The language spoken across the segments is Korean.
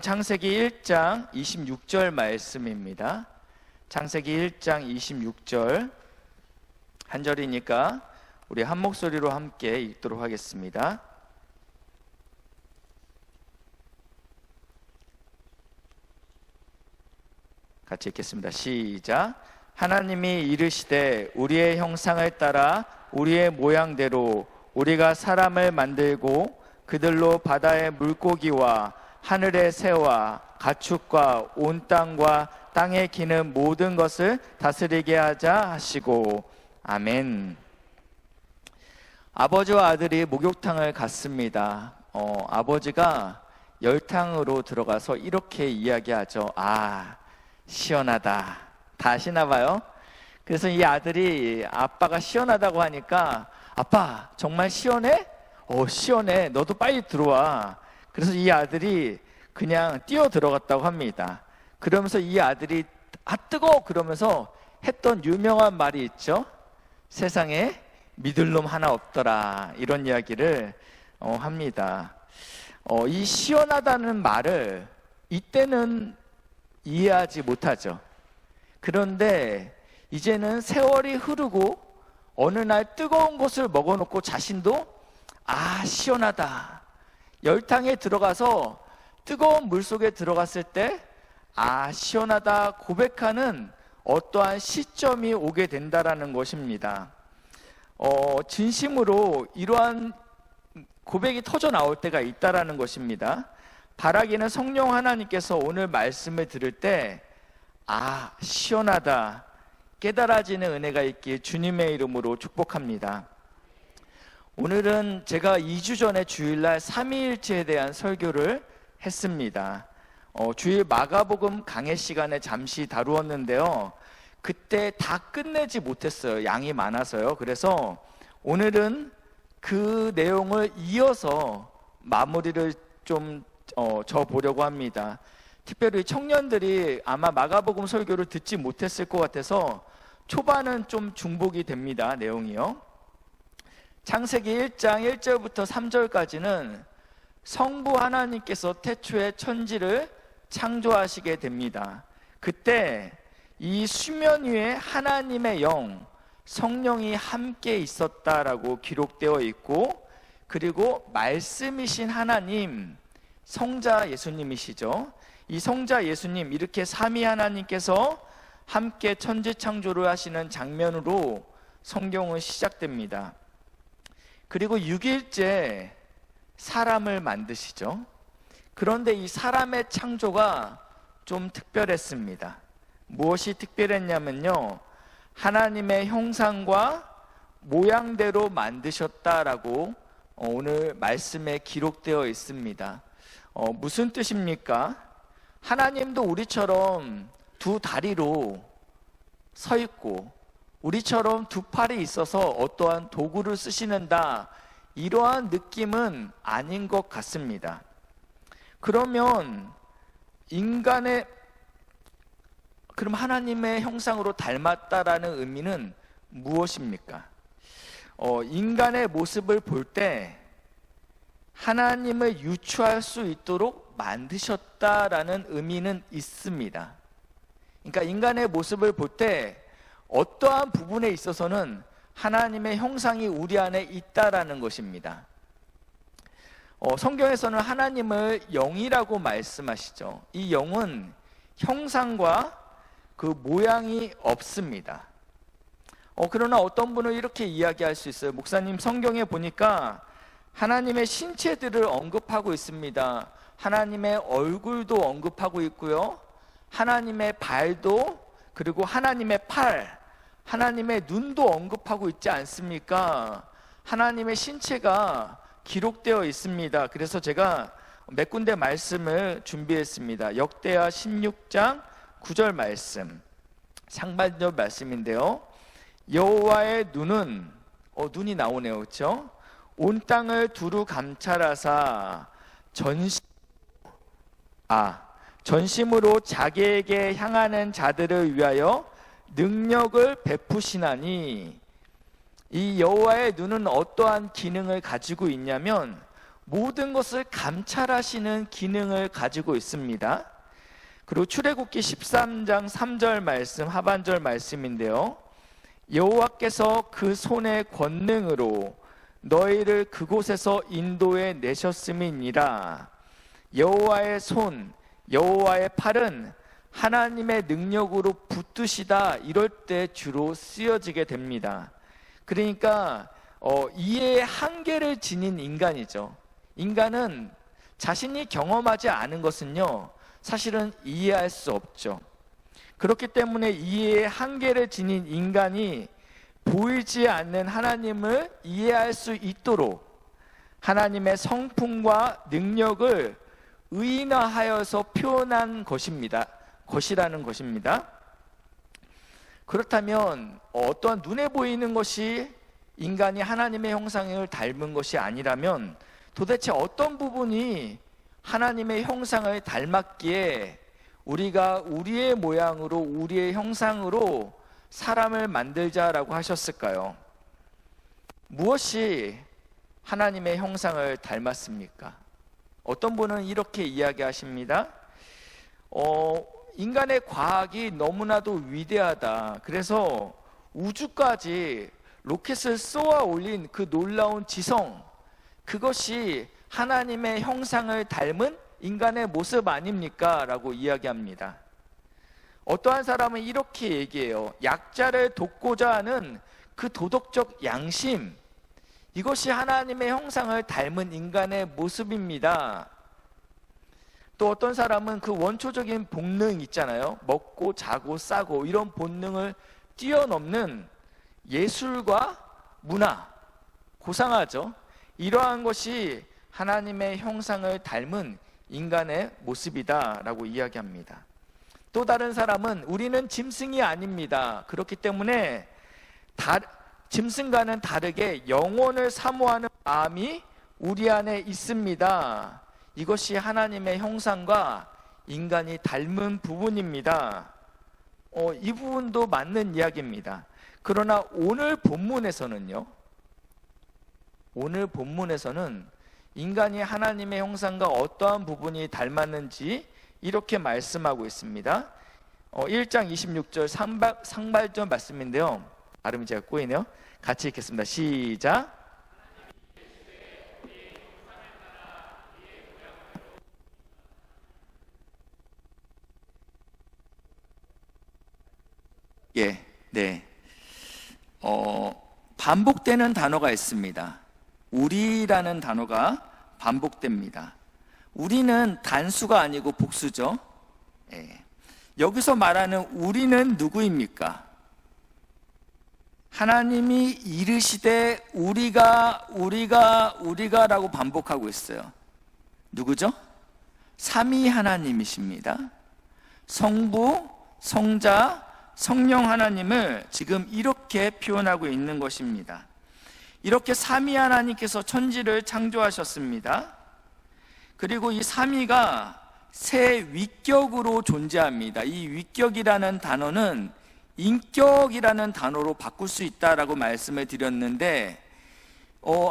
창세기 1장 26절 말씀입니다. 창세기 1장 26절 한 절이니까 우리 한 목소리로 함께 읽도록 하겠습니다. 같이 읽겠습니다. 시작. 하나님이 이르시되 우리의 형상을 따라 우리의 모양대로 우리가 사람을 만들고 그들로 바다의 물고기와 하늘의 새와 가축과 온 땅과 땅에 기는 모든 것을 다스리게 하자 하시고 아멘. 아버지와 아들이 목욕탕을 갔습니다. 아버지가 열탕으로 들어가서 이렇게 이야기하죠. 아, 시원하다. 다 아시나 봐요. 그래서 이 아들이 아빠가 시원하다고 하니까 아빠 정말 시원해? 시원해. 너도 빨리 들어와. 그래서 이 아들이 그냥 뛰어 들어갔다고 합니다. 그러면서 이 아들이 뜨거워 그러면서 했던 유명한 말이 있죠. 세상에 믿을 놈 하나 없더라. 이런 이야기를 합니다. 이 시원하다는 말을 이때는 이해하지 못하죠. 그런데 이제는 세월이 흐르고 어느 날 뜨거운 것을 먹어놓고 자신도 시원하다. 열탕에 들어가서 뜨거운 물 속에 들어갔을 때 시원하다 고백하는 어떠한 시점이 오게 된다라는 것입니다. 진심으로 이러한 고백이 터져 나올 때가 있다라는 것입니다. 바라기는 성령 하나님께서 오늘 말씀을 들을 때 시원하다 깨달아지는 은혜가 있길 주님의 이름으로 축복합니다. 오늘은 제가 2주 전에 주일날 삼위일체에 대한 설교를 했습니다. 주일 마가복음 강해 시간에 잠시 다루었는데요. 그때 다 끝내지 못했어요. 양이 많아서요. 그래서 오늘은 그 내용을 이어서 마무리를 좀 져보려고 합니다. 특별히 청년들이 아마 마가복음 설교를 듣지 못했을 것 같아서 초반은 좀 중복이 됩니다. 내용이요. 창세기 1장 1절부터 3절까지는 성부 하나님께서 태초에 천지를 창조하시게 됩니다. 그때 이 수면 위에 하나님의 영, 성령이 함께 있었다라고 기록되어 있고, 그리고 말씀이신 하나님, 성자 예수님이시죠. 이 성자 예수님, 이렇게 삼위 하나님께서 함께 천지 창조를 하시는 장면으로 성경은 시작됩니다. 그리고 6일째 사람을 만드시죠. 그런데 이 사람의 창조가 좀 특별했습니다. 무엇이 특별했냐면요, 하나님의 형상과 모양대로 만드셨다라고 오늘 말씀에 기록되어 있습니다. 무슨 뜻입니까? 하나님도 우리처럼 두 다리로 서 있고 우리처럼 두 팔이 있어서 어떠한 도구를 쓰시는다, 이러한 느낌은 아닌 것 같습니다. 그러면 그럼 하나님의 형상으로 닮았다라는 의미는 무엇입니까? 인간의 모습을 볼 때 하나님을 유추할 수 있도록 만드셨다라는 의미는 있습니다. 그러니까 인간의 모습을 볼 때 어떠한 부분에 있어서는 하나님의 형상이 우리 안에 있다라는 것입니다. 성경에서는 하나님을 영이라고 말씀하시죠. 이 영은 형상과 그 모양이 없습니다. 그러나 어떤 분은 이렇게 이야기할 수 있어요. 목사님, 성경에 보니까 하나님의 신체들을 언급하고 있습니다. 하나님의 얼굴도 언급하고 있고요, 하나님의 발도, 그리고 하나님의 팔, 하나님의 눈도 언급하고 있지 않습니까? 하나님의 신체가 기록되어 있습니다. 그래서 제가 몇 군데 말씀을 준비했습니다. 역대하 16장 9절 말씀, 상반절 말씀인데요. 여호와의 눈은 눈이 나오네요. 그렇죠? 온 땅을 두루 감찰하사 전심으로 자기에게 향하는 자들을 위하여 능력을 베푸시나니, 이 여호와의 눈은 어떠한 기능을 가지고 있냐면 모든 것을 감찰하시는 기능을 가지고 있습니다. 그리고 출애굽기 13장 3절 말씀, 하반절 말씀인데요. 여호와께서 그 손의 권능으로 너희를 그곳에서 인도해 내셨음이니라. 여호와의 손, 여호와의 팔은 하나님의 능력으로 붙드시다, 이럴 때 주로 쓰여지게 됩니다. 그러니까 이해의 한계를 지닌 인간이죠. 인간은 자신이 경험하지 않은 것은요, 사실은 이해할 수 없죠. 그렇기 때문에 이해의 한계를 지닌 인간이 보이지 않는 하나님을 이해할 수 있도록 하나님의 성품과 능력을 의인화하여서 표현한 것이라는 것입니다. 그렇다면 어떠한 눈에 보이는 것이 인간이 하나님의 형상을 닮은 것이 아니라면 도대체 어떤 부분이 하나님의 형상을 닮았기에 우리가 우리의 모양으로, 우리의 형상으로 사람을 만들자라고 하셨을까요? 무엇이 하나님의 형상을 닮았습니까? 어떤 분은 이렇게 이야기하십니다. 인간의 과학이 너무나도 위대하다. 그래서 우주까지 로켓을 쏘아 올린 그 놀라운 지성, 그것이 하나님의 형상을 닮은 인간의 모습 아닙니까? 라고 이야기합니다. 어떠한 사람은 이렇게 얘기해요. 약자를 돕고자 하는 그 도덕적 양심, 이것이 하나님의 형상을 닮은 인간의 모습입니다. 또 어떤 사람은 그 원초적인 본능 있잖아요. 먹고 자고 싸고 이런 본능을 뛰어넘는 예술과 문화, 고상하죠. 이러한 것이 하나님의 형상을 닮은 인간의 모습이다라고 이야기합니다. 또 다른 사람은 우리는 짐승이 아닙니다. 그렇기 때문에 짐승과는 다르게 영혼을 사모하는 마음이 우리 안에 있습니다. 이것이 하나님의 형상과 인간이 닮은 부분입니다. 이 부분도 맞는 이야기입니다. 그러나 오늘 본문에서는 인간이 하나님의 형상과 어떠한 부분이 닮았는지 이렇게 말씀하고 있습니다. 1장 26절 상발전 말씀인데요. 발음이 제가 꼬이네요. 같이 읽겠습니다. 시작. 네. 반복되는 단어가 있습니다. 우리라는 단어가 반복됩니다. 우리는 단수가 아니고 복수죠. 여기서 말하는 우리는 누구입니까? 하나님이 이르시되 우리가라고 반복하고 있어요. 누구죠? 삼위 하나님이십니다. 성부, 성자, 성령 하나님을 지금 이렇게 표현하고 있는 것입니다. 이렇게 삼위 하나님께서 천지를 창조하셨습니다. 그리고 이 삼위가 세 위격으로 존재합니다. 이 위격이라는 단어는 인격이라는 단어로 바꿀 수 있다라고 말씀을 드렸는데,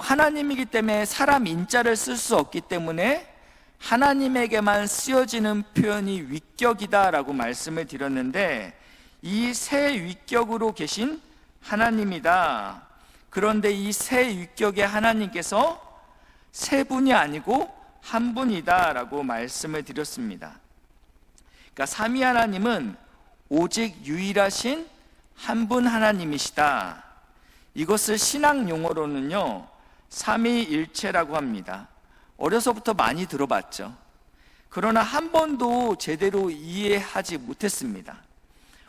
하나님이기 때문에 사람 인자를 쓸 수 없기 때문에 하나님에게만 쓰여지는 표현이 위격이다라고 말씀을 드렸는데, 이 세 위격으로 계신 하나님이다. 그런데 이 세 위격의 하나님께서 세 분이 아니고 한 분이다라고 말씀을 드렸습니다. 그러니까 삼위 하나님은 오직 유일하신 한 분 하나님이시다. 이것을 신학 용어로는요, 삼위일체라고 합니다. 어려서부터 많이 들어봤죠. 그러나 한 번도 제대로 이해하지 못했습니다.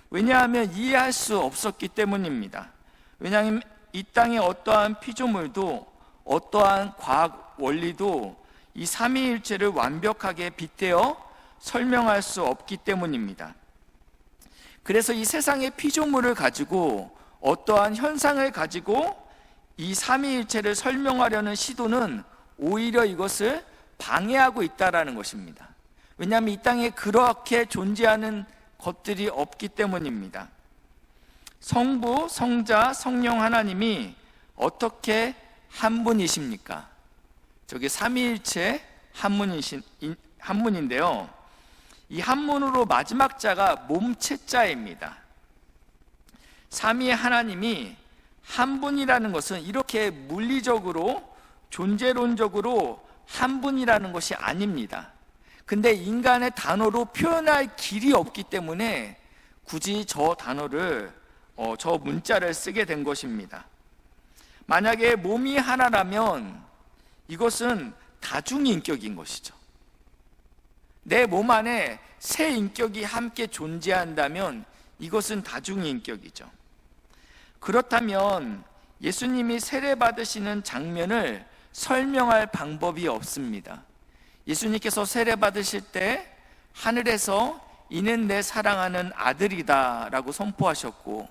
왜냐하면 이해할 수 없었기 때문입니다. 왜냐하면 이 땅의 어떠한 피조물도 어떠한 과학 원리도 이 삼위일체를 완벽하게 빗대어 설명할 수 없기 때문입니다. 그래서 이 세상의 피조물을 가지고 어떠한 현상을 가지고 이 삼위일체를 설명하려는 시도는 오히려 이것을 방해하고 있다는 것입니다. 왜냐하면 이 땅에 그렇게 존재하는 것들이 없기 때문입니다. 성부, 성자, 성령 하나님이 어떻게 한 분이십니까? 저게 삼위일체 한문인데요. 이 한문으로 마지막 자가 몸체자입니다. 삼위의 하나님이 한 분이라는 것은 이렇게 물리적으로 존재론적으로 한 분이라는 것이 아닙니다. 근데 인간의 단어로 표현할 길이 없기 때문에 굳이 저 단어를 저 문자를 쓰게 된 것입니다. 만약에 몸이 하나라면 이것은 다중인격인 것이죠. 내 몸 안에 세 인격이 함께 존재한다면 이것은 다중인격이죠. 그렇다면 예수님이 세례받으시는 장면을 설명할 방법이 없습니다. 예수님께서 세례받으실 때 하늘에서 이는 내 사랑하는 아들이다 라고 선포하셨고,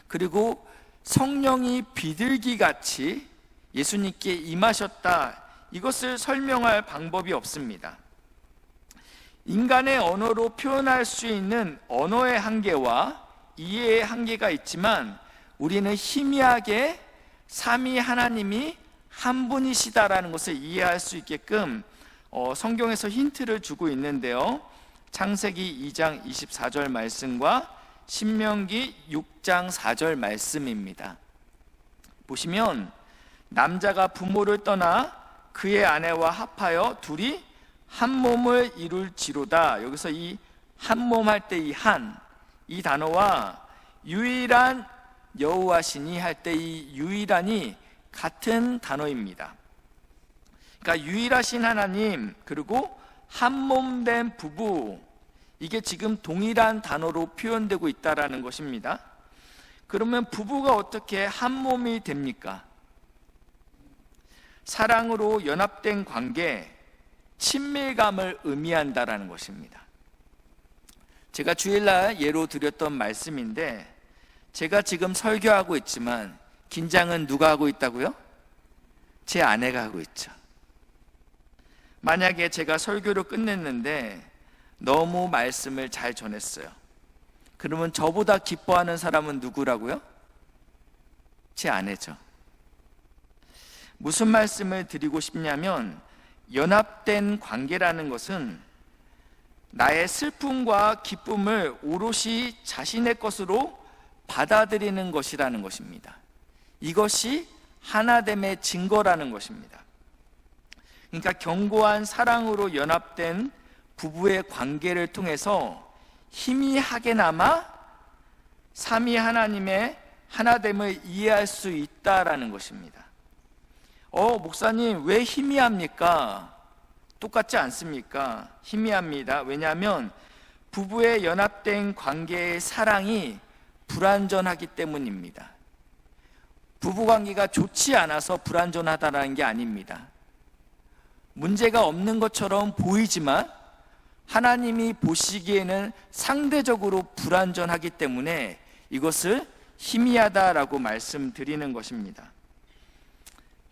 그리고 성령이 비둘기같이 예수님께 임하셨다, 이것을 설명할 방법이 없습니다. 인간의 언어로 표현할 수 있는 언어의 한계와 이해의 한계가 있지만 우리는 희미하게 삼위 하나님이 한 분이시다라는 것을 이해할 수 있게끔 성경에서 힌트를 주고 있는데요. 창세기 2장 24절 말씀과 신명기 6장 4절 말씀입니다. 보시면 남자가 부모를 떠나 그의 아내와 합하여 둘이 한 몸을 이룰지로다. 여기서 이 한 몸 할 때 이 단어와 유일한 여호와시니 할 때 이 유일한이 같은 단어입니다. 그러니까 유일하신 하나님 그리고 한 몸 된 부부, 이게 지금 동일한 단어로 표현되고 있다라는 것입니다. 그러면 부부가 어떻게 한 몸이 됩니까? 사랑으로 연합된 관계, 친밀감을 의미한다라는 것입니다. 제가 주일날 예로 드렸던 말씀인데, 제가 지금 설교하고 있지만 긴장은 누가 하고 있다고요? 제 아내가 하고 있죠. 만약에 제가 설교를 끝냈는데 너무 말씀을 잘 전했어요. 그러면 저보다 기뻐하는 사람은 누구라고요? 제 아내죠. 무슨 말씀을 드리고 싶냐면, 연합된 관계라는 것은 나의 슬픔과 기쁨을 오롯이 자신의 것으로 받아들이는 것이라는 것입니다. 이것이 하나됨의 증거라는 것입니다. 그러니까 견고한 사랑으로 연합된 부부의 관계를 통해서 희미하게나마 삼위 하나님의 하나됨을 이해할 수 있다라는 것입니다. 목사님, 왜 희미합니까? 똑같지 않습니까? 희미합니다. 왜냐하면 부부의 연합된 관계의 사랑이 불완전하기 때문입니다. 부부관계가 좋지 않아서 불완전하다는 게 아닙니다. 문제가 없는 것처럼 보이지만 하나님이 보시기에는 상대적으로 불완전하기 때문에 이것을 희미하다라고 말씀드리는 것입니다.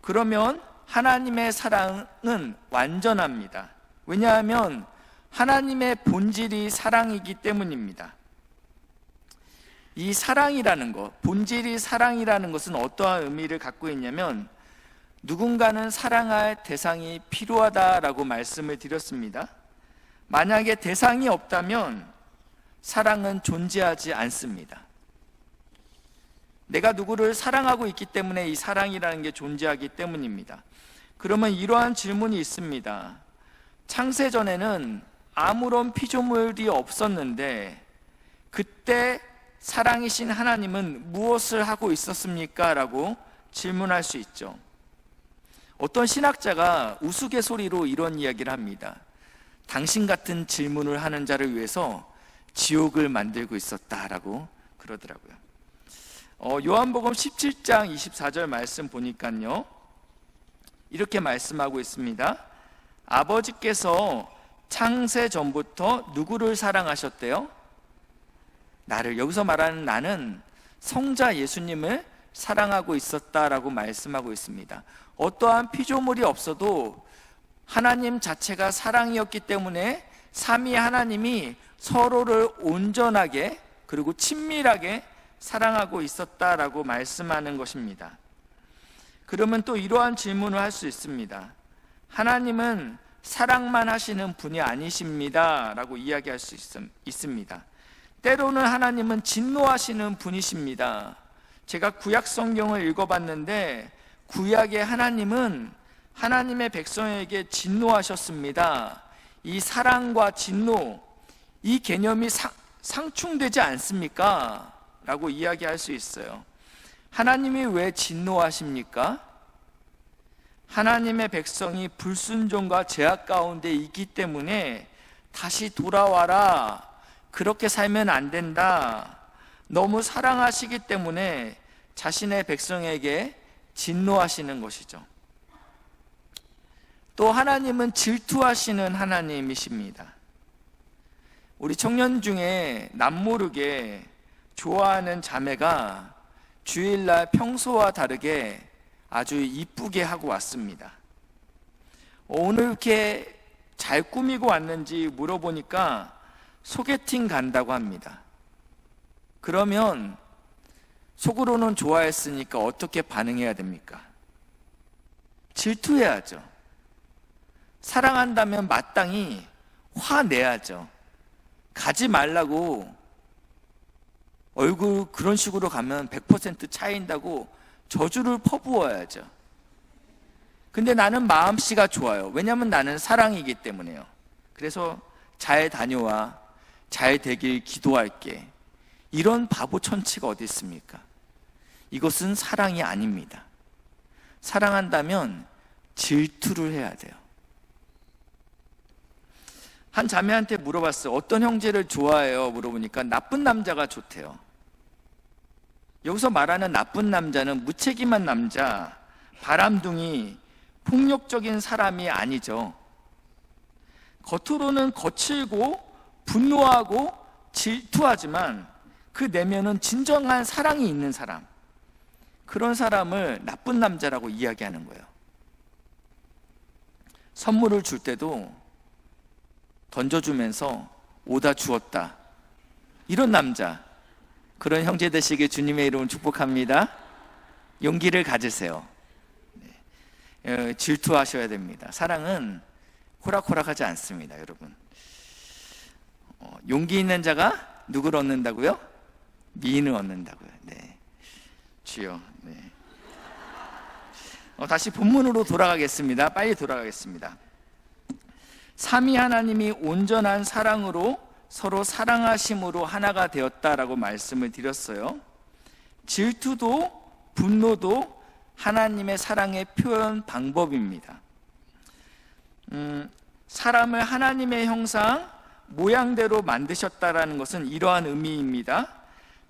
그러면 하나님의 사랑은 완전합니다. 왜냐하면 하나님의 본질이 사랑이기 때문입니다. 이 사랑이라는 것, 본질이 사랑이라는 것은 어떠한 의미를 갖고 있냐면, 누군가는 사랑할 대상이 필요하다라고 말씀을 드렸습니다. 만약에 대상이 없다면 사랑은 존재하지 않습니다. 내가 누구를 사랑하고 있기 때문에 이 사랑이라는 게 존재하기 때문입니다. 그러면 이러한 질문이 있습니다. 창세전에는 아무런 피조물이 없었는데 그때 사랑이신 하나님은 무엇을 하고 있었습니까? 라고 질문할 수 있죠. 어떤 신학자가 우스갯소리로 이런 이야기를 합니다. 당신 같은 질문을 하는 자를 위해서 지옥을 만들고 있었다라고 그러더라고요. 요한복음 17장 24절 말씀 보니까요, 이렇게 말씀하고 있습니다. 아버지께서 창세 전부터 누구를 사랑하셨대요? 나를. 여기서 말하는 나는 성자 예수님을 사랑하고 있었다라고 말씀하고 있습니다. 어떠한 피조물이 없어도 하나님 자체가 사랑이었기 때문에 삼위 하나님이 서로를 온전하게 그리고 친밀하게 사랑하고 있었다라고 말씀하는 것입니다. 그러면 또 이러한 질문을 할 수 있습니다. 하나님은 사랑만 하시는 분이 아니십니다 라고 이야기할 수 있습니다. 때로는 하나님은 진노하시는 분이십니다. 제가 구약 성경을 읽어봤는데 구약의 하나님은 하나님의 백성에게 진노하셨습니다. 이 사랑과 진노, 이 개념이 상충되지 않습니까? 라고 이야기할 수 있어요. 하나님이 왜 진노하십니까? 하나님의 백성이 불순종과 죄악 가운데 있기 때문에 다시 돌아와라, 그렇게 살면 안 된다, 너무 사랑하시기 때문에 자신의 백성에게 진노하시는 것이죠. 또 하나님은 질투하시는 하나님이십니다. 우리 청년 중에 남모르게 좋아하는 자매가 주일날 평소와 다르게 아주 이쁘게 하고 왔습니다. 오늘 이렇게 잘 꾸미고 왔는지 물어보니까 소개팅 간다고 합니다. 그러면 속으로는 좋아했으니까 어떻게 반응해야 됩니까? 질투해야죠. 사랑한다면 마땅히 화내야죠. 가지 말라고, 얼굴 그런 식으로 가면 100% 차인다고 저주를 퍼부어야죠. 근데 나는 마음씨가 좋아요. 왜냐하면 나는 사랑이기 때문에요. 그래서 잘 다녀와, 잘 되길 기도할게, 이런 바보 천치가 어디 있습니까? 이것은 사랑이 아닙니다. 사랑한다면 질투를 해야 돼요. 한 자매한테 물어봤어요. 어떤 형제를 좋아해요? 물어보니까 나쁜 남자가 좋대요. 여기서 말하는 나쁜 남자는 무책임한 남자, 바람둥이, 폭력적인 사람이 아니죠. 겉으로는 거칠고 분노하고 질투하지만 그 내면은 진정한 사랑이 있는 사람, 그런 사람을 나쁜 남자라고 이야기하는 거예요. 선물을 줄 때도 던져주면서 오다 주었다, 이런 남자, 그런 형제 되시길 주님의 이름으로 축복합니다. 용기를 가지세요. 질투하셔야 됩니다. 사랑은 호락호락하지 않습니다, 여러분. 용기 있는 자가 누구를 얻는다고요? 미인을 얻는다고요. 네. 주여. 네. 다시 본문으로 돌아가겠습니다. 빨리 돌아가겠습니다. 삼위 하나님이 온전한 사랑으로 서로 사랑하심으로 하나가 되었다라고 말씀을 드렸어요. 질투도 분노도 하나님의 사랑의 표현 방법입니다. 사람을 하나님의 형상, 모양대로 만드셨다라는 것은 이러한 의미입니다.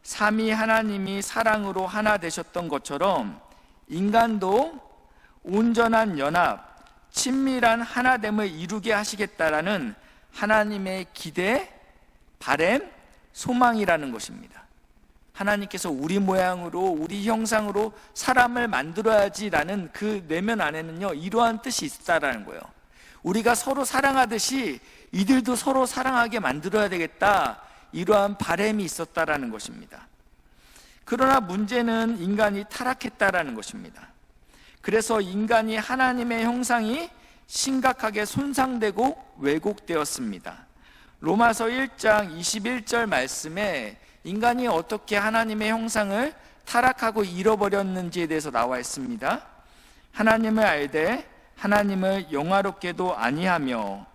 삼위 하나님이 사랑으로 하나 되셨던 것처럼 인간도 온전한 연합, 친밀한 하나됨을 이루게 하시겠다라는 하나님의 기대, 바램, 소망이라는 것입니다. 하나님께서 우리 모양으로, 우리 형상으로 사람을 만들어야지라는 그 내면 안에는요, 이러한 뜻이 있다라는 거예요. 우리가 서로 사랑하듯이 이들도 서로 사랑하게 만들어야 되겠다, 이러한 바램이 있었다라는 것입니다. 그러나 문제는 인간이 타락했다라는 것입니다. 그래서 인간이 하나님의 형상이 심각하게 손상되고 왜곡되었습니다. 로마서 1장 21절 말씀에 인간이 어떻게 하나님의 형상을 타락하고 잃어버렸는지에 대해서 나와 있습니다. 하나님을 알되 하나님을 영화롭게도 아니하며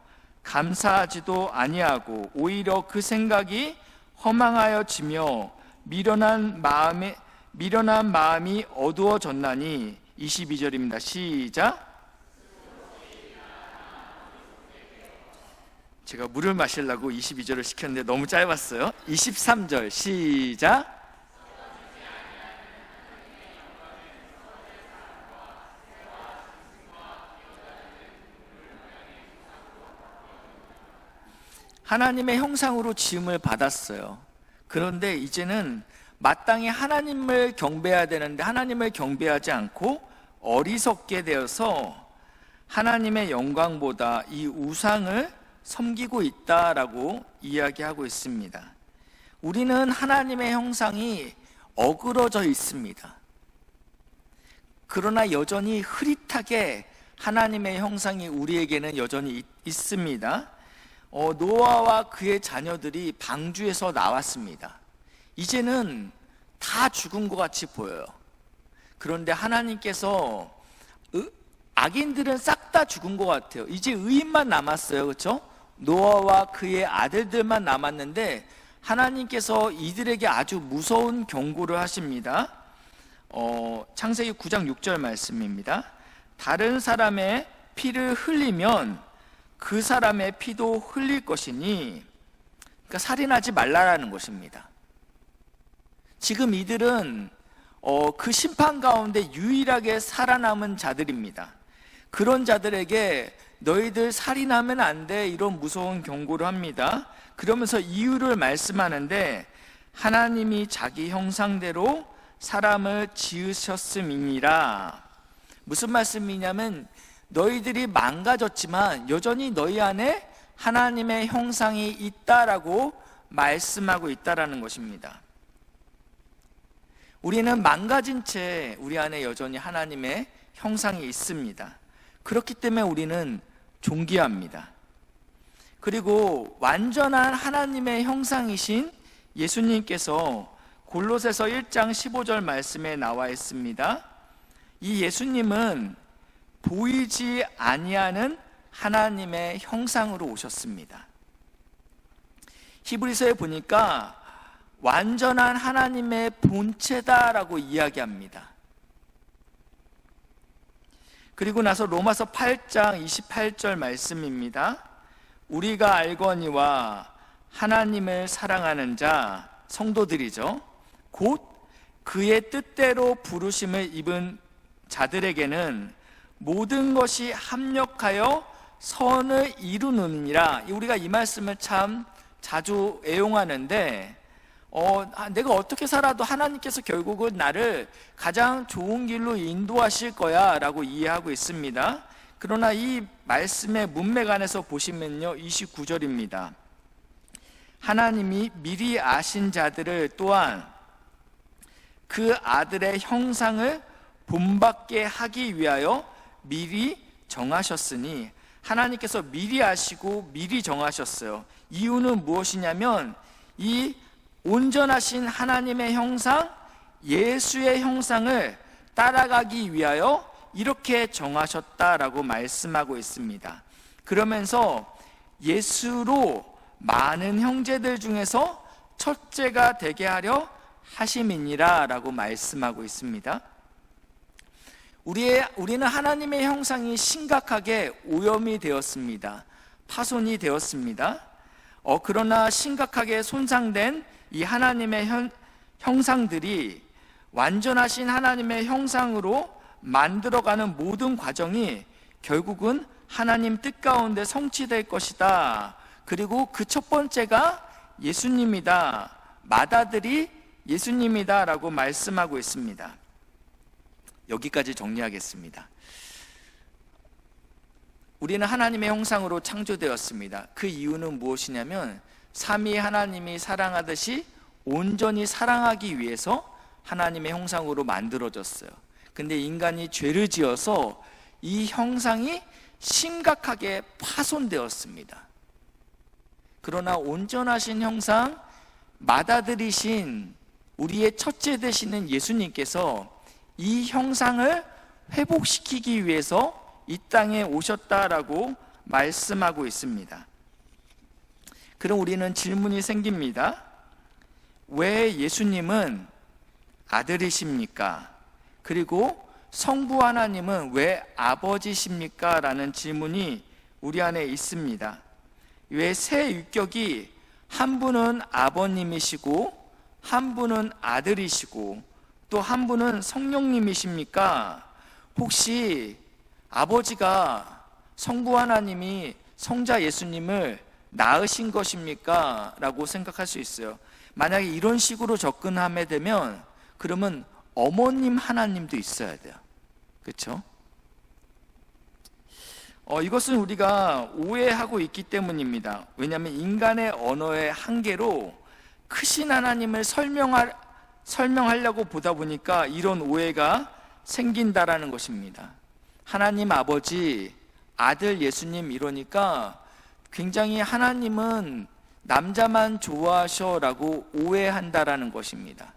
감사하지도 아니하고 오히려 그 생각이 허망하여지며 미련한 마음이 어두워졌나니. 22절입니다. 시작. 제가 물을 마시려고 22절을 시켰는데 너무 짧았어요. 23절 시작. 하나님의 형상으로 지음을 받았어요. 그런데 이제는 마땅히 하나님을 경배해야 되는데 하나님을 경배하지 않고 어리석게 되어서 하나님의 영광보다 이 우상을 섬기고 있다라고 이야기하고 있습니다. 우리는 하나님의 형상이 어그러져 있습니다. 그러나 여전히 흐릿하게 하나님의 형상이 우리에게는 여전히 있습니다. 노아와 그의 자녀들이 방주에서 나왔습니다. 이제는 다 죽은 것 같이 보여요. 그런데 하나님께서 악인들은 싹 다 죽은 것 같아요. 이제 의인만 남았어요. 그렇죠? 노아와 그의 아들들만 남았는데 하나님께서 이들에게 아주 무서운 경고를 하십니다. 창세기 9장 6절 말씀입니다. 다른 사람의 피를 흘리면 그 사람의 피도 흘릴 것이니, 그러니까 살인하지 말라라는 것입니다. 지금 이들은 그 심판 가운데 유일하게 살아남은 자들입니다. 그런 자들에게 너희들 살인하면 안 돼, 이런 무서운 경고를 합니다. 그러면서 이유를 말씀하는데, 하나님이 자기 형상대로 사람을 지으셨음이니라. 무슨 말씀이냐면 너희들이 망가졌지만 여전히 너희 안에 하나님의 형상이 있다라고 말씀하고 있다라는 것입니다. 우리는 망가진 채 우리 안에 여전히 하나님의 형상이 있습니다. 그렇기 때문에 우리는 존귀합니다. 그리고 완전한 하나님의 형상이신 예수님께서 골로새서 1장 15절 말씀에 나와 있습니다. 이 예수님은 보이지 아니하는 하나님의 형상으로 오셨습니다. 히브리서에 보니까 완전한 하나님의 본체다라고 이야기합니다. 그리고 나서 로마서 8장 28절 말씀입니다. 우리가 알거니와 하나님을 사랑하는 자, 성도들이죠, 곧 그의 뜻대로 부르심을 입은 자들에게는 모든 것이 합력하여 선을 이루느니라. 우리가 이 말씀을 참 자주 애용하는데, 내가 어떻게 살아도 하나님께서 결국은 나를 가장 좋은 길로 인도하실 거야 라고 이해하고 있습니다. 그러나 이 말씀의 문맥 안에서 보시면요, 29절입니다. 하나님이 미리 아신 자들을 또한 그 아들의 형상을 본받게 하기 위하여 미리 정하셨으니, 하나님께서 미리 아시고 미리 정하셨어요. 이유는 무엇이냐면 이 온전하신 하나님의 형상, 예수의 형상을 따라가기 위하여 이렇게 정하셨다라고 말씀하고 있습니다. 그러면서 예수로 많은 형제들 중에서 첫째가 되게 하려 하심이니라 라고 말씀하고 있습니다. 우리는 하나님의 형상이 심각하게 오염이 되었습니다. 파손이 되었습니다. 그러나 심각하게 손상된 이 하나님의 형상들이 완전하신 하나님의 형상으로 만들어가는 모든 과정이 결국은 하나님 뜻 가운데 성취될 것이다. 그리고 그 첫 번째가 예수님이다. 맏아들이 예수님이다 라고 말씀하고 있습니다. 여기까지 정리하겠습니다. 우리는 하나님의 형상으로 창조되었습니다. 그 이유는 무엇이냐면 삼위 하나님이 사랑하듯이 온전히 사랑하기 위해서 하나님의 형상으로 만들어졌어요. 근데 인간이 죄를 지어서 이 형상이 심각하게 파손되었습니다. 그러나 온전하신 형상, 맏아들이신 우리의 첫째 되시는 예수님께서 이 형상을 회복시키기 위해서 이 땅에 오셨다라고 말씀하고 있습니다. 그럼 우리는 질문이 생깁니다. 왜 예수님은 아들이십니까? 그리고 성부 하나님은 왜 아버지십니까? 라는 질문이 우리 안에 있습니다. 왜 세 율격이 한 분은 아버님이시고 한 분은 아들이시고 또 한 분은 성령님이십니까? 혹시 아버지가 성부 하나님이 성자 예수님을 낳으신 것입니까? 라고 생각할 수 있어요. 만약에 이런 식으로 접근하게 되면 그러면 어머님 하나님도 있어야 돼요. 그렇죠? 이것은 우리가 오해하고 있기 때문입니다. 왜냐하면 인간의 언어의 한계로 크신 하나님을 설명하려고 보다 보니까 이런 오해가 생긴다라는 것입니다. 하나님 아버지, 아들 예수님 이러니까 굉장히 하나님은 남자만 좋아하셔라고 오해한다라는 것입니다.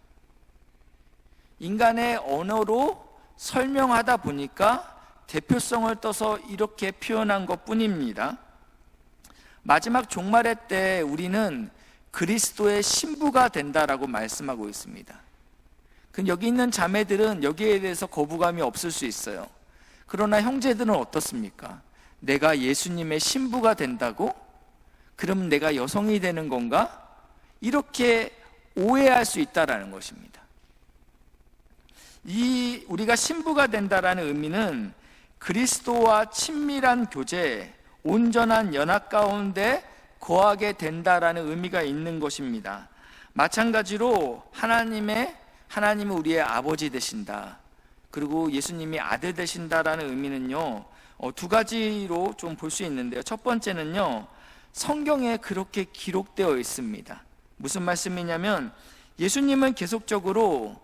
인간의 언어로 설명하다 보니까 대표성을 떠서 이렇게 표현한 것 뿐입니다. 마지막 종말의 때 우리는 그리스도의 신부가 된다라고 말씀하고 있습니다. 여기 있는 자매들은 여기에 대해서 거부감이 없을 수 있어요. 그러나 형제들은 어떻습니까? 내가 예수님의 신부가 된다고? 그럼 내가 여성이 되는 건가? 이렇게 오해할 수 있다라는 것입니다. 이 우리가 신부가 된다라는 의미는 그리스도와 친밀한 교제, 온전한 연합 가운데 거하게 된다라는 의미가 있는 것입니다. 마찬가지로 하나님은 우리의 아버지 되신다. 그리고 예수님이 아들 되신다라는 의미는요, 두 가지로 좀 볼 수 있는데요. 첫 번째는요, 성경에 그렇게 기록되어 있습니다. 무슨 말씀이냐면 예수님은 계속적으로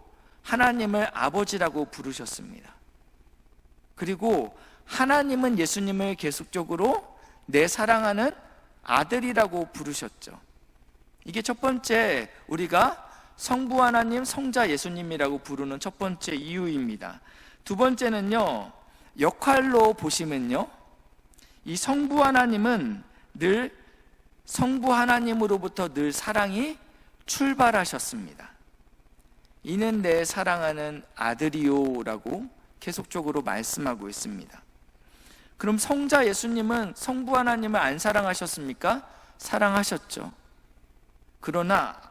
하나님을 아버지라고 부르셨습니다. 그리고 하나님은 예수님을 계속적으로 내 사랑하는 아들이라고 부르셨죠. 이게 첫 번째, 우리가 성부 하나님, 성자 예수님이라고 부르는 첫 번째 이유입니다. 두 번째는요, 역할로 보시면요, 이 성부 하나님은 늘 성부 하나님으로부터 늘 사랑이 출발하셨습니다. 이는 내 사랑하는 아들이요 라고 계속적으로 말씀하고 있습니다. 그럼 성자 예수님은 성부 하나님을 안 사랑하셨습니까? 사랑하셨죠. 그러나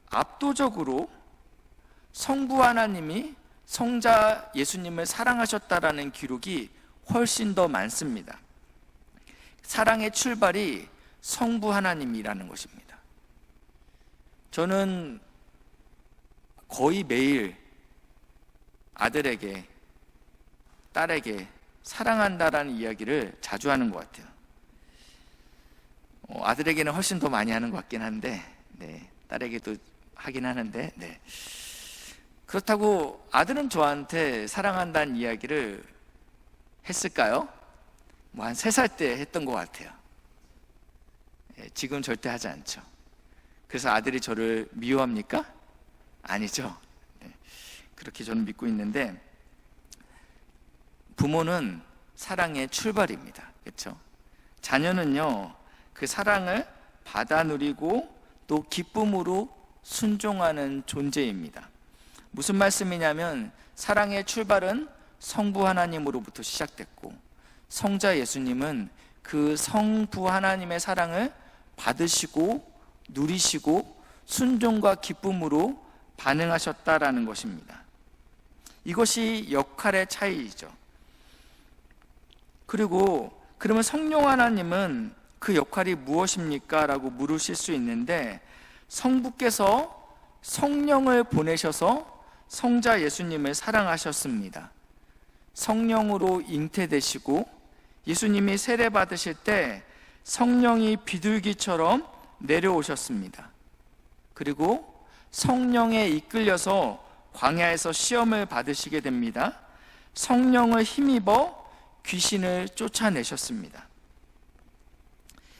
압도적으로 성부 하나님이 성자 예수님을 사랑하셨다라는 기록이 훨씬 더 많습니다. 사랑의 출발이 성부 하나님이라는 것입니다. 저는 거의 매일 아들에게, 딸에게 사랑한다라는 이야기를 자주 하는 것 같아요. 아들에게는 훨씬 더 많이 하는 것 같긴 한데, 딸에게도 하긴 하는데, 그렇다고 아들은 저한테 사랑한다는 이야기를 했을까요? 한 3살 때 했던 것 같아요. 지금 절대 하지 않죠. 그래서 아들이 저를 미워합니까? 아니죠. 그렇게 저는 믿고 있는데, 부모는 사랑의 출발입니다. 그렇죠? 자녀는요, 그 사랑을 받아 누리고 또 기쁨으로 순종하는 존재입니다. 무슨 말씀이냐면 사랑의 출발은 성부 하나님으로부터 시작됐고, 성자 예수님은 그 성부 하나님의 사랑을 받으시고 누리시고 순종과 기쁨으로 반응하셨다라는 것입니다. 이것이 역할의 차이이죠. 그리고 그러면 성령 하나님은 그 역할이 무엇입니까? 라고 물으실 수 있는데, 성부께서 성령을 보내셔서 성자 예수님을 사랑하셨습니다. 성령으로 잉태되시고 예수님이 세례 받으실 때 성령이 비둘기처럼 내려오셨습니다. 그리고 성령에 이끌려서 광야에서 시험을 받으시게 됩니다. 성령을 힘입어 귀신을 쫓아내셨습니다.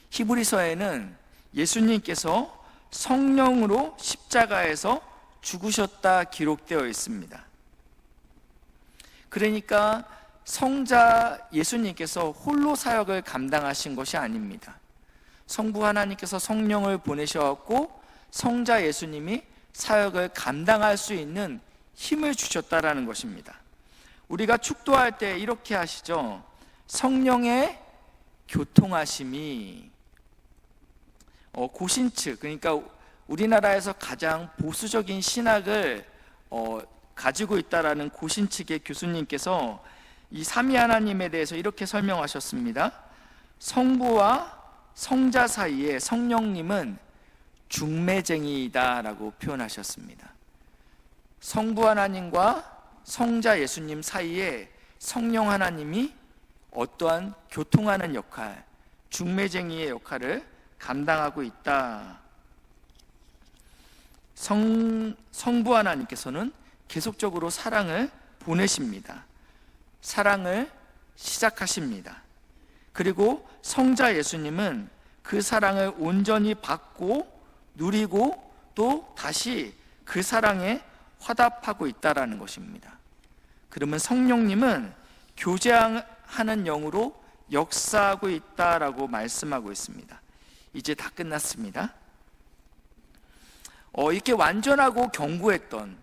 히브리서에는 예수님께서 성령으로 십자가에서 죽으셨다 기록되어 있습니다. 그러니까 성자 예수님께서 홀로 사역을 감당하신 것이 아닙니다. 성부 하나님께서 성령을 보내셔갖고 성자 예수님이 사역을 감당할 수 있는 힘을 주셨다라는 것입니다. 우리가 축도할 때 이렇게 하시죠. 성령의 교통하심이, 고신측, 그러니까 우리나라에서 가장 보수적인 신학을 가지고 있다라는 고신측의 교수님께서 이 삼위 하나님에 대해서 이렇게 설명하셨습니다. 성부와 성자 사이에 성령님은 중매쟁이다라고 표현하셨습니다. 성부 하나님과 성자 예수님 사이에 성령 하나님이 어떠한 교통하는 역할, 중매쟁이의 역할을 감당하고 있다. 성부 하나님께서는 계속적으로 사랑을 보내십니다. 사랑을 시작하십니다. 그리고 성자 예수님은 그 사랑을 온전히 받고 누리고 또 다시 그 사랑에 화답하고 있다라는 것입니다. 그러면 성령님은 교제하는 영으로 역사하고 있다라고 말씀하고 있습니다. 이제 다 끝났습니다. 이렇게 완전하고 견고했던,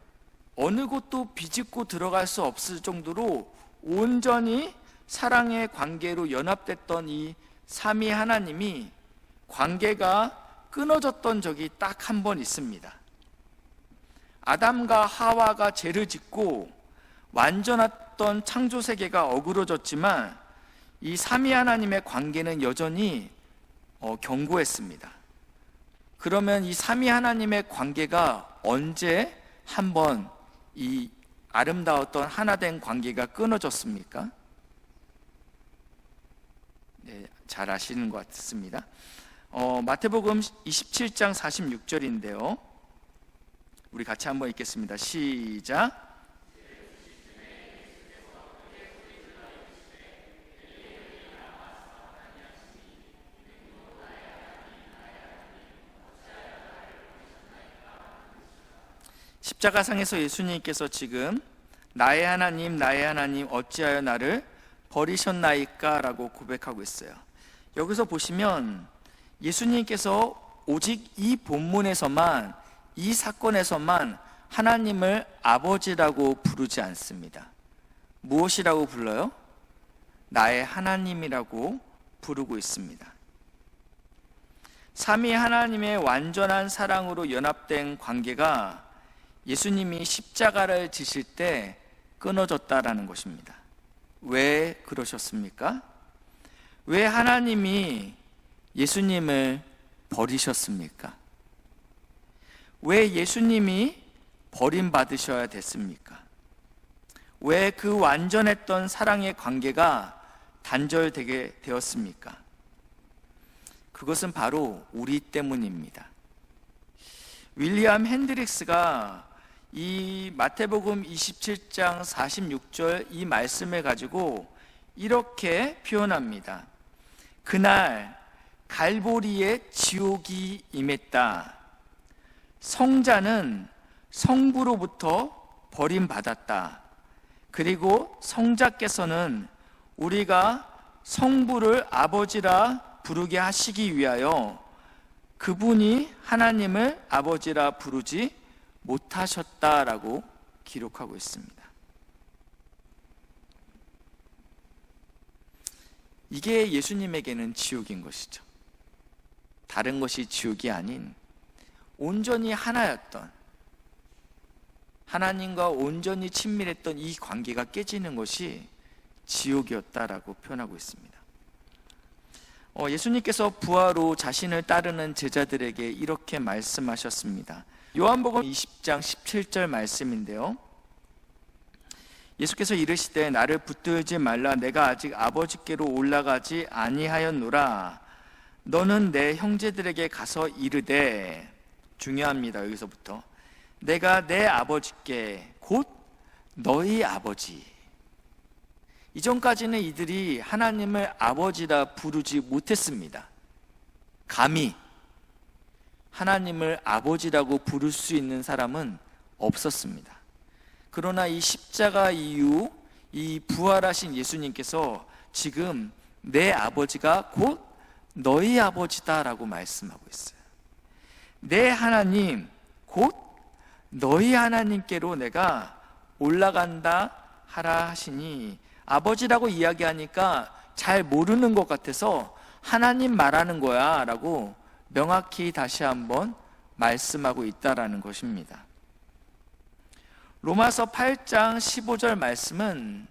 어느 곳도 비집고 들어갈 수 없을 정도로 온전히 사랑의 관계로 연합됐던 이 삼위 하나님이 관계가 끊어졌던 적이 딱 한 번 있습니다. 아담과 하와가 죄를 짓고 완전했던 창조 세계가 어그러졌지만 이 삼위 하나님의 관계는 여전히 견고했습니다. 그러면 이 삼위 하나님의 관계가 언제 한번 이 아름다웠던 하나된 관계가 끊어졌습니까? 네, 잘 아시는 것 같습니다. 마태복음 27장 46절인데요. 우리 같이 한번 읽겠습니다. 시작. 십자가상에서 예수님께서 지금 나의 하나님 어찌하여 나를 버리셨나이까 라고 고백하고 있어요. 여기서 보시면 예수님께서 오직 이 본문에서만, 이 사건에서만 하나님을 아버지라고 부르지 않습니다. 무엇이라고 불러요? 나의 하나님이라고 부르고 있습니다. 삼위 하나님의 완전한 사랑으로 연합된 관계가 예수님이 십자가를 지실 때 끊어졌다라는 것입니다. 왜 그러셨습니까? 왜 하나님이 예수님을 버리셨습니까? 왜 예수님이 버림받으셔야 됐습니까? 왜 그 완전했던 사랑의 관계가 단절되게 되었습니까? 그것은 바로 우리 때문입니다. 윌리엄 핸드릭스가 이 마태복음 27장 46절 이 말씀을 가지고 이렇게 표현합니다. 그날 갈보리에 지옥이 임했다. 성자는 성부로부터 버림받았다. 그리고 성자께서는 우리가 성부를 아버지라 부르게 하시기 위하여 그분이 하나님을 아버지라 부르지 못하셨다라고 기록하고 있습니다. 이게 예수님에게는 지옥인 것이죠. 다른 것이 지옥이 아닌 온전히 하나였던, 하나님과 온전히 친밀했던 이 관계가 깨지는 것이 지옥이었다라고 표현하고 있습니다. 예수님께서 부활 후 자신을 따르는 제자들에게 이렇게 말씀하셨습니다. 요한복음 20장 17절 말씀인데요. 예수께서 이르시되 나를 붙들지 말라. 내가 아직 아버지께로 올라가지 아니하였노라. 너는 내 형제들에게 가서 이르되, 중요합니다. 여기서부터 내가 내 아버지께 곧 너희 아버지. 이전까지는 이들이 하나님을 아버지라 부르지 못했습니다. 감히 하나님을 아버지라고 부를 수 있는 사람은 없었습니다. 그러나 이 십자가 이후 이 부활하신 예수님께서 지금 내 아버지가 곧 너희 아버지다라고 말씀하고 있어요. 내 하나님 곧 너희 하나님께로 내가 올라간다 하라 하시니, 아버지라고 이야기하니까 잘 모르는 것 같아서 하나님 말하는 거야 라고 명확히 다시 한번 말씀하고 있다라는 것입니다. 로마서 8장 15절 말씀은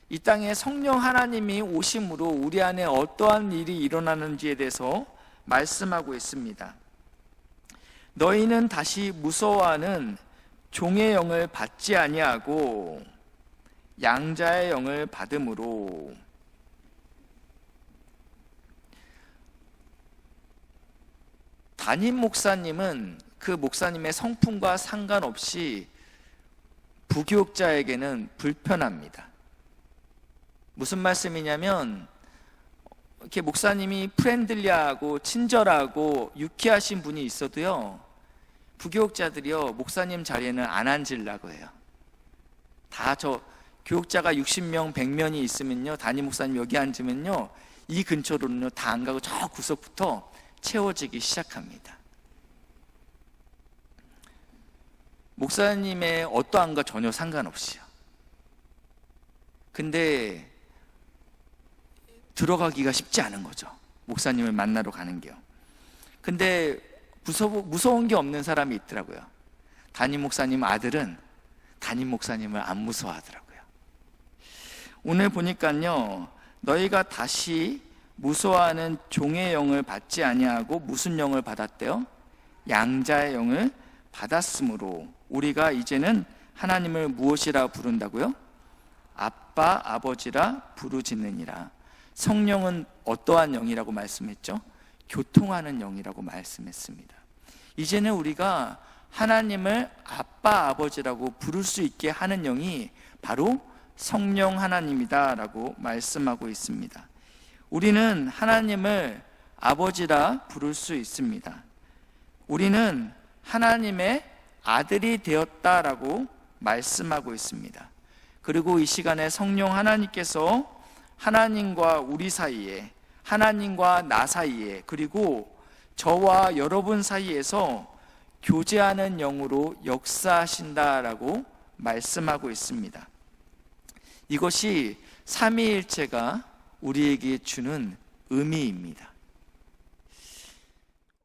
이 땅에 성령 하나님이 오심으로 우리 안에 어떠한 일이 일어나는지에 대해서 말씀하고 있습니다. 너희는 다시 무서워하는 종의 영을 받지 아니하고 양자의 영을 받음으로. 담임 목사님은 그 목사님의 성품과 상관없이 부교육자에게는 불편합니다. 무슨 말씀이냐면 이렇게 목사님이 프렌들리하고 친절하고 유쾌하신 분이 있어도요, 부교육자들이요 목사님 자리에는 안 앉으려고 해요. 다 저 교육자가 60명 100명이 있으면요, 담임 목사님 여기 앉으면요 이 근처로는요 다 안 가고 저 구석부터 채워지기 시작합니다. 목사님의 어떠한가 전혀 상관없이요. 근데 들어가기가 쉽지 않은 거죠, 목사님을 만나러 가는 게요. 근데 무서운 게 없는 사람이 있더라고요. 담임 목사님 아들은 담임 목사님을 안 무서워하더라고요. 오늘 보니까요, 너희가 다시 무서워하는 종의 영을 받지 아니하고 무슨 영을 받았대요? 양자의 영을 받았으므로 우리가 이제는 하나님을 무엇이라 부른다고요? 아빠, 아버지라 부르짖느니라. 성령은 어떠한 영이라고 말씀했죠? 교통하는 영이라고 말씀했습니다. 이제는 우리가 하나님을 아빠, 아버지라고 부를 수 있게 하는 영이 바로 성령 하나님이다 라고 말씀하고 있습니다. 우리는 하나님을 아버지라 부를 수 있습니다. 우리는 하나님의 아들이 되었다라고 말씀하고 있습니다. 그리고 이 시간에 성령 하나님께서 하나님과 우리 사이에, 하나님과 나 사이에, 그리고 저와 여러분 사이에서 교제하는 영으로 역사하신다라고 말씀하고 있습니다. 이것이 삼위일체가 우리에게 주는 의미입니다.